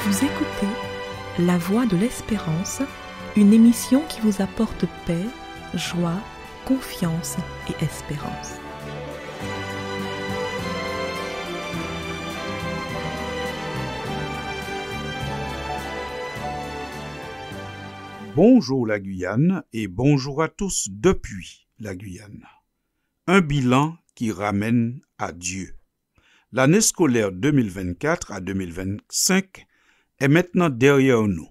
Vous écoutez La Voix de l'Espérance, une émission qui vous apporte paix, joie, confiance et espérance. Bonjour la Guyane et bonjour à tous depuis la Guyane. Un bilan qui ramène à Dieu. L'année scolaire 2024 à 2025 est maintenant derrière nous.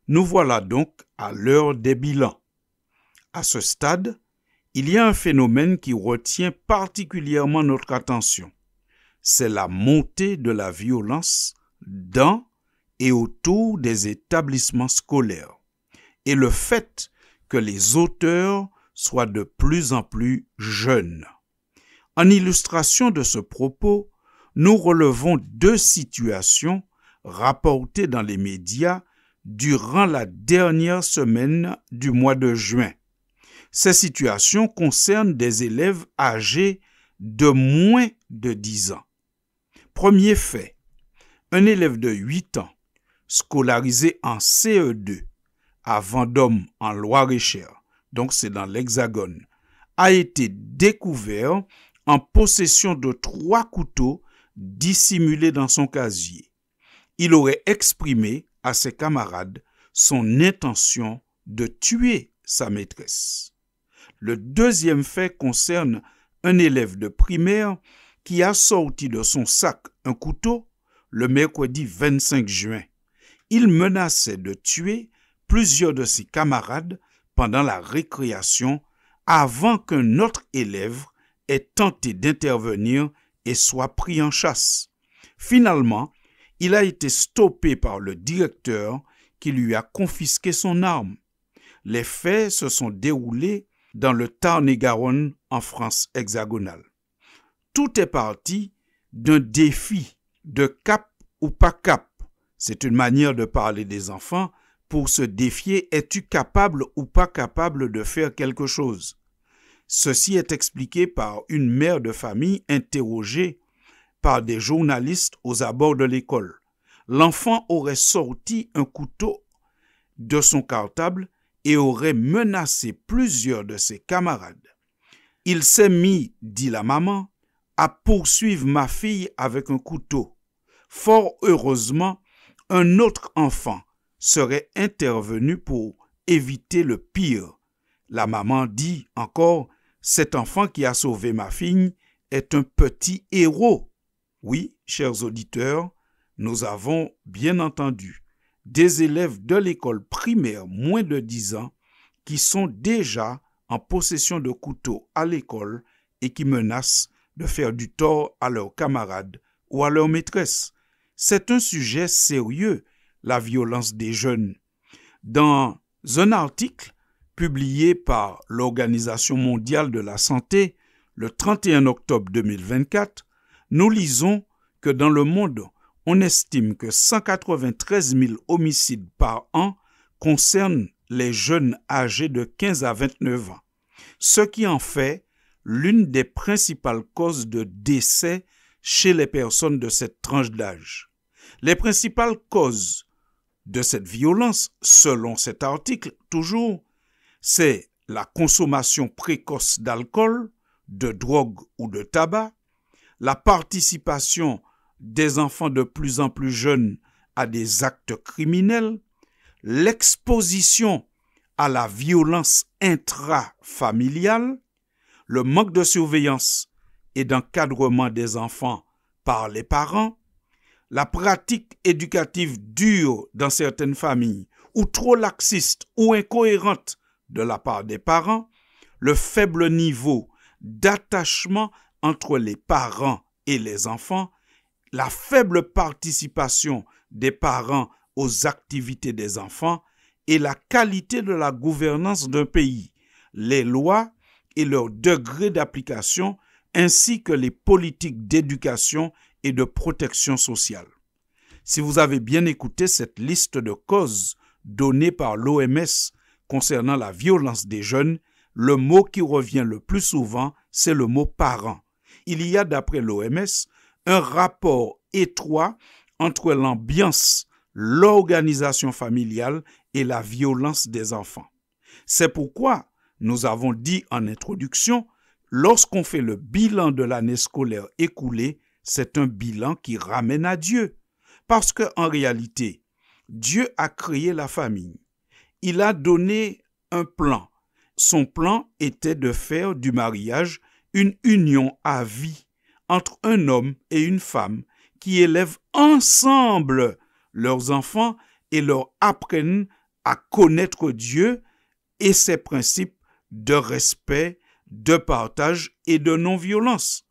Nous voilà donc à l'heure des bilans. À ce stade, il y a un phénomène qui retient particulièrement notre attention. C'est la montée de la violence dans et autour des établissements scolaires et le fait que les auteurs soient de plus en plus jeunes. En illustration de ce propos, nous relevons deux situations rapportées dans les médias durant la dernière semaine du mois de juin. Ces situations concernent des élèves âgés de moins de 10 ans. Premier fait, un élève de 8 ans, scolarisé en CE2 à Vendôme en Loir-et-Cher, donc c'est dans l'Hexagone, a été découvert en possession de 3 couteaux dissimulés dans son casier. Il aurait exprimé à ses camarades son intention de tuer sa maîtresse. Le deuxième fait concerne un élève de primaire qui a sorti de son sac un couteau le mercredi 25 juin. Il menaçait de tuer plusieurs de ses camarades pendant la récréation avant qu'un autre élève ait tenté d'intervenir et soit pris en chasse. Finalement, il a été stoppé par le directeur qui lui a confisqué son arme. Les faits se sont déroulés dans le Tarn-et-Garonne en France hexagonale. Tout est parti d'un défi de cap ou pas cap. C'est une manière de parler des enfants pour se défier, es-tu capable ou pas capable de faire quelque chose? Ceci est expliqué par une mère de famille interrogée par des journalistes aux abords de l'école. L'enfant aurait sorti un couteau de son cartable et aurait menacé plusieurs de ses camarades. Il s'est mis, dit la maman, à poursuivre ma fille avec un couteau. Fort heureusement, un autre enfant serait intervenu pour éviter le pire. La maman dit encore, cet enfant qui a sauvé ma fille est un petit héros. Oui, chers auditeurs, nous avons bien entendu des élèves de l'école primaire moins de 10 ans qui sont déjà en possession de couteaux à l'école et qui menacent de faire du tort à leurs camarades ou à leur maîtresse. C'est un sujet sérieux, la violence des jeunes. Dans un article publié par l'Organisation mondiale de la santé le 31 octobre 2024, nous lisons que dans le monde, on estime que 193 000 homicides par an concernent les jeunes âgés de 15 à 29 ans, ce qui en fait l'une des principales causes de décès chez les personnes de cette tranche d'âge. Les principales causes de cette violence, selon cet article, toujours, c'est la consommation précoce d'alcool, de drogue ou de tabac, la participation des enfants de plus en plus jeunes à des actes criminels, l'exposition à la violence intrafamiliale, le manque de surveillance et d'encadrement des enfants par les parents, la pratique éducative dure dans certaines familles ou trop laxiste ou incohérente de la part des parents, le faible niveau d'attachement entre les parents et les enfants, la faible participation des parents aux activités des enfants et la qualité de la gouvernance d'un pays, les lois et leur degré d'application, ainsi que les politiques d'éducation et de protection sociale. Si vous avez bien écouté cette liste de causes donnée par l'OMS concernant la violence des jeunes, le mot qui revient le plus souvent, c'est le mot parent. Il y a, d'après l'OMS, un rapport étroit entre l'ambiance, l'organisation familiale et la violence des enfants. C'est pourquoi nous avons dit en introduction, lorsqu'on fait le bilan de l'année scolaire écoulée, c'est un bilan qui ramène à Dieu. Parce qu'en réalité, Dieu a créé la famille. Il a donné un plan. Son plan était de faire du mariage une union à vie entre un homme et une femme qui élèvent ensemble leurs enfants et leur apprennent à connaître Dieu et ses principes de respect, de partage et de non-violence.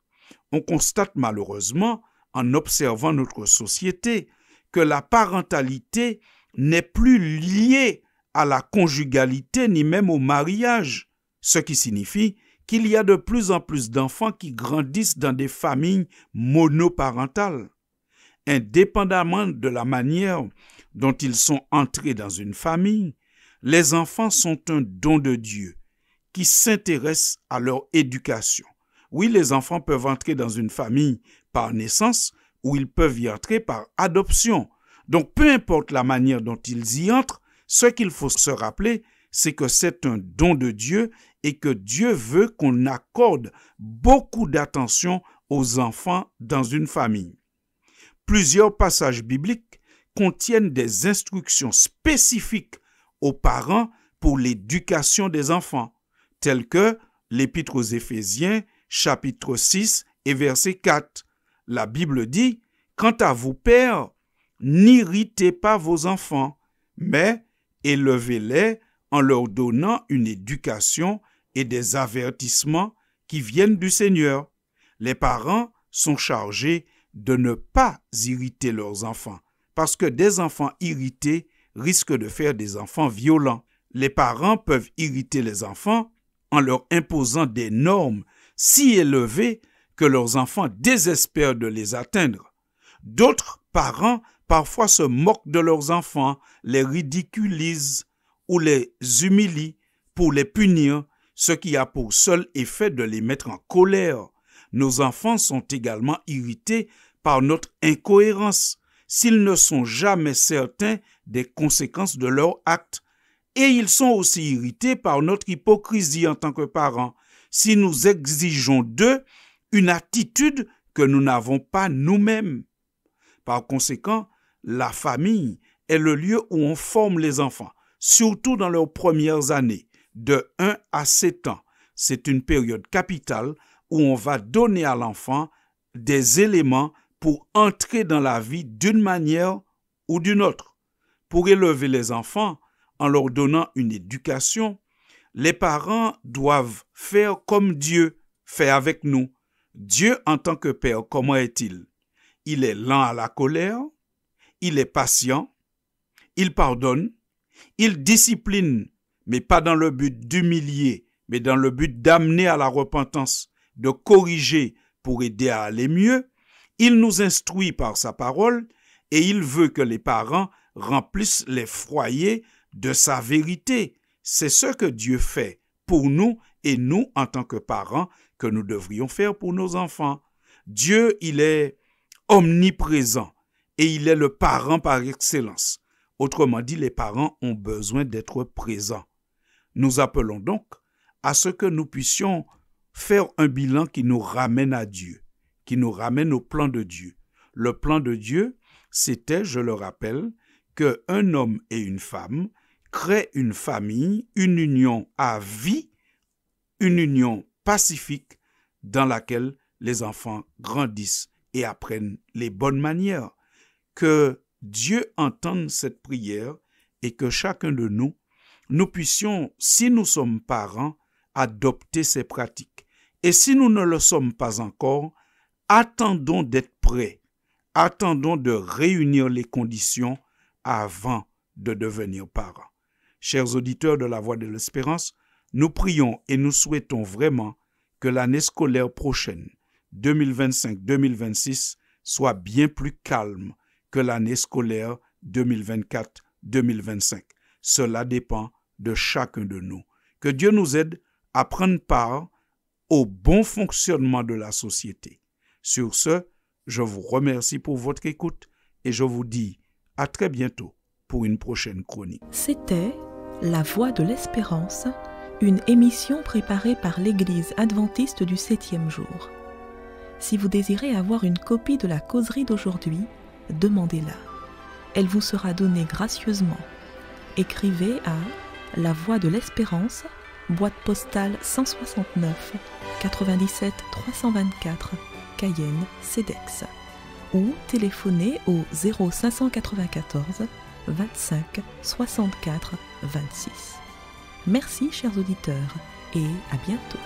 On constate malheureusement, en observant notre société, que la parentalité n'est plus liée à la conjugalité ni même au mariage, ce qui signifie qu'il y a de plus en plus d'enfants qui grandissent dans des familles monoparentales. Indépendamment de la manière dont ils sont entrés dans une famille, les enfants sont un don de Dieu qui s'intéresse à leur éducation. Oui, les enfants peuvent entrer dans une famille par naissance ou ils peuvent y entrer par adoption. Donc, peu importe la manière dont ils y entrent, ce qu'il faut se rappeler, c'est que c'est un don de Dieu et que Dieu veut qu'on accorde beaucoup d'attention aux enfants dans une famille. Plusieurs passages bibliques contiennent des instructions spécifiques aux parents pour l'éducation des enfants, telles que l'Épître aux Éphésiens, chapitre 6 et verset 4. La Bible dit « Quant à vous, pères, n'irritez pas vos enfants, mais élevez-les en leur donnant une éducation et des avertissements qui viennent du Seigneur. Les parents sont chargés de ne pas irriter leurs enfants, parce que des enfants irrités risquent de faire des enfants violents. Les parents peuvent irriter les enfants en leur imposant des normes si élevées que leurs enfants désespèrent de les atteindre. D'autres parents parfois se moquent de leurs enfants, les ridiculisent ou les humilient pour les punir, ce qui a pour seul effet de les mettre en colère. Nos enfants sont également irrités par notre incohérence s'ils ne sont jamais certains des conséquences de leurs actes. Et ils sont aussi irrités par notre hypocrisie en tant que parents si nous exigeons d'eux une attitude que nous n'avons pas nous-mêmes. Par conséquent, la famille est le lieu où on forme les enfants, surtout dans leurs premières années, de 1 à 7 ans. C'est une période capitale où on va donner à l'enfant des éléments pour entrer dans la vie d'une manière ou d'une autre. Pour élever les enfants en leur donnant une éducation, les parents doivent faire comme Dieu fait avec nous. Dieu en tant que père, comment est-il? Il est lent à la colère, il est patient, il pardonne, il discipline, mais pas dans le but d'humilier, mais dans le but d'amener à la repentance, de corriger pour aider à aller mieux. Il nous instruit par sa parole et il veut que les parents remplissent les foyers de sa vérité. C'est ce que Dieu fait pour nous et nous, en tant que parents, que nous devrions faire pour nos enfants. Dieu, il est omniprésent et il est le parent par excellence. Autrement dit, les parents ont besoin d'être présents. Nous appelons donc à ce que nous puissions faire un bilan qui nous ramène à Dieu, qui nous ramène au plan de Dieu. Le plan de Dieu, c'était, je le rappelle, qu'un homme et une femme créent une famille, une union à vie, une union pacifique dans laquelle les enfants grandissent et apprennent les bonnes manières. Que Dieu entende cette prière et que chacun de nous, nous puissions, si nous sommes parents, adopter ces pratiques. Et si nous ne le sommes pas encore, attendons d'être prêts, attendons de réunir les conditions avant de devenir parents. Chers auditeurs de la Voix de l'Espérance, nous prions et nous souhaitons vraiment que l'année scolaire prochaine, 2025-2026, soit bien plus calme que l'année scolaire 2024-2025. Cela dépend de chacun de nous. Que Dieu nous aide à prendre part au bon fonctionnement de la société. Sur ce, je vous remercie pour votre écoute et je vous dis À très bientôt pour une prochaine chronique. C'était La Voix de l'Espérance, une émission préparée par l'Église adventiste du 7e jour. Si vous désirez avoir une copie de la causerie d'aujourd'hui, demandez-la. Elle vous sera donnée gracieusement. Écrivez à La Voix de l'Espérance, boîte postale 169 97 324, Cayenne, CEDEX, ou téléphonez au 0594 25 64 26. Merci chers auditeurs et à bientôt.